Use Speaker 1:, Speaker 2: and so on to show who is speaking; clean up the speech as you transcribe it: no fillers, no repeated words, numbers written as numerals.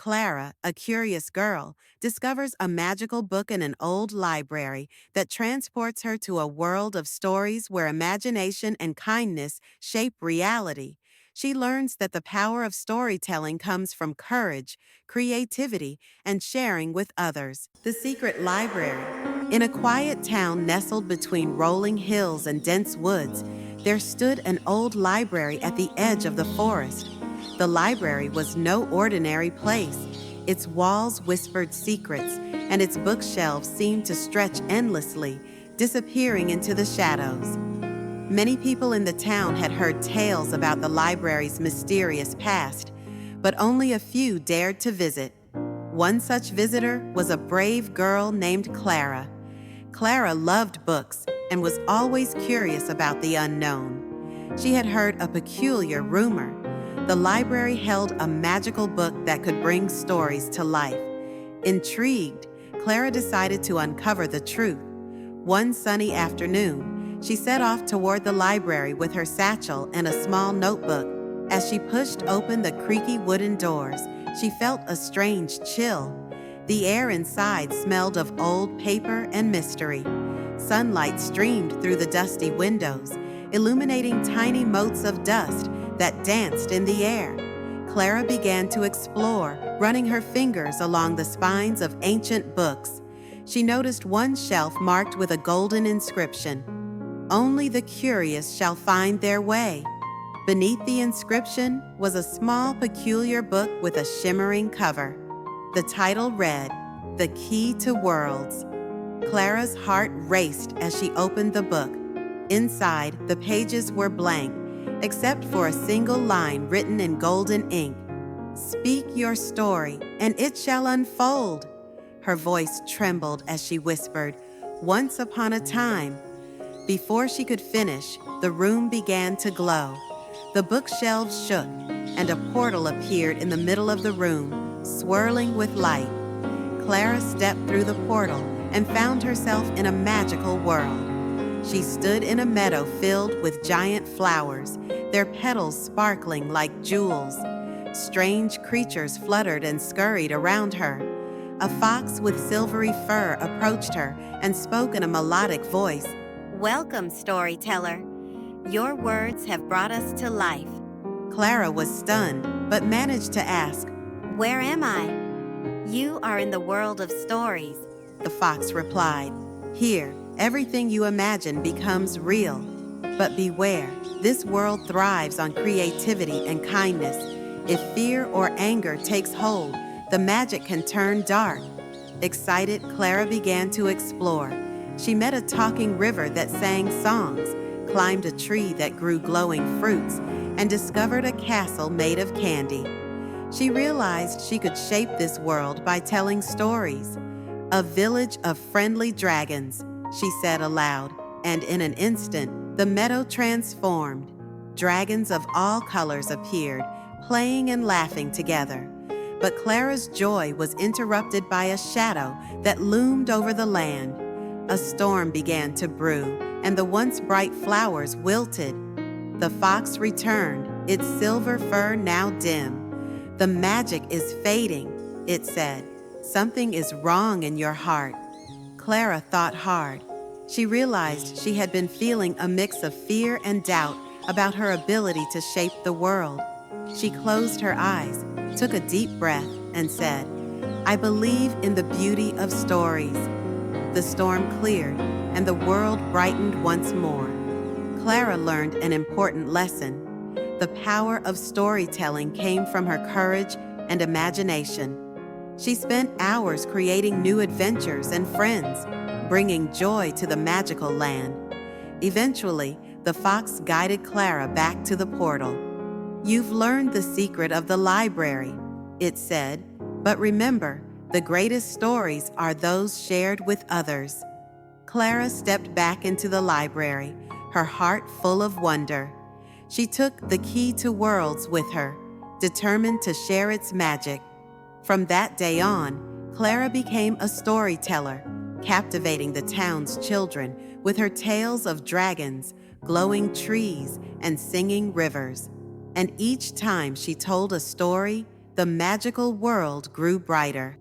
Speaker 1: Clara, a curious girl, discovers a magical book in an old library that transports her to a world of stories where imagination and kindness shape reality. She learns that the power of storytelling comes from courage, creativity, and sharing with others. The Secret Library. In a quiet town nestled between rolling hills and dense woods, there stood an old library at the edge of the forest. The library was no ordinary place. Its walls whispered secrets, and its bookshelves seemed to stretch endlessly, disappearing into the shadows. Many people in the town had heard tales about the library's mysterious past, but only a few dared to visit. One such visitor was a brave girl named Clara. Clara loved books and was always curious about the unknown. She had heard a peculiar rumor. The library held a magical book that could bring stories to life. Intrigued, Clara decided to uncover the truth. One sunny afternoon, she set off toward the library with her satchel and a small notebook. As she pushed open the creaky wooden doors, she felt a strange chill. The air inside smelled of old paper and mystery. Sunlight streamed through the dusty windows, illuminating tiny motes of dust that danced in the air. Clara began to explore, running her fingers along the spines of ancient books. She noticed one shelf marked with a golden inscription, "Only the curious shall find their way." Beneath the inscription was a small, peculiar book with a shimmering cover. The title read, "The Key to Worlds." Clara's heart raced as she opened the book. Inside, the pages were blank, except for a single line written in golden ink. "Speak your story, and it shall unfold." Her voice trembled as she whispered, "Once upon a time." Before she could finish, the room began to glow. The bookshelves shook, and a portal appeared in the middle of the room, swirling with light. Clara stepped through the portal and found herself in a magical world. She stood in a meadow filled with giant flowers, their petals sparkling like jewels. Strange creatures fluttered and scurried around her. A fox with silvery fur approached her and spoke in a melodic voice.
Speaker 2: "Welcome, storyteller. Your words have brought us to life."
Speaker 1: Clara was stunned, but managed to ask,
Speaker 2: "Where am I?" "You are in the world of stories,"
Speaker 1: the fox replied. "Here, everything you imagine becomes real. But beware, this world thrives on creativity and kindness. If fear or anger takes hold, the magic can turn dark." Excited, Clara began to explore. She met a talking river that sang songs, climbed a tree that grew glowing fruits, and discovered a castle made of candy. She realized she could shape this world by telling stories. "A village of friendly dragons," she said aloud, and in an instant, the meadow transformed. Dragons of all colors appeared, playing and laughing together. But Clara's joy was interrupted by a shadow that loomed over the land. A storm began to brew, and the once bright flowers wilted. The fox returned, its silver fur now dim. "The magic is fading," it said. "Something is wrong in your heart." Clara thought hard. She realized she had been feeling a mix of fear and doubt about her ability to shape the world. She closed her eyes, took a deep breath, and said, "I believe in the beauty of stories." The storm cleared, and the world brightened once more. Clara learned an important lesson. The power of storytelling came from her courage and imagination. She spent hours creating new adventures and friends, bringing joy to the magical land. Eventually, the fox guided Clara back to the portal. "You've learned the secret of the library," it said, "but remember, the greatest stories are those shared with others." Clara stepped back into the library, her heart full of wonder. She took the key to worlds with her, determined to share its magic. From that day on, Clara became a storyteller, captivating the town's children with her tales of dragons, glowing trees, and singing rivers. And each time she told a story, the magical world grew brighter.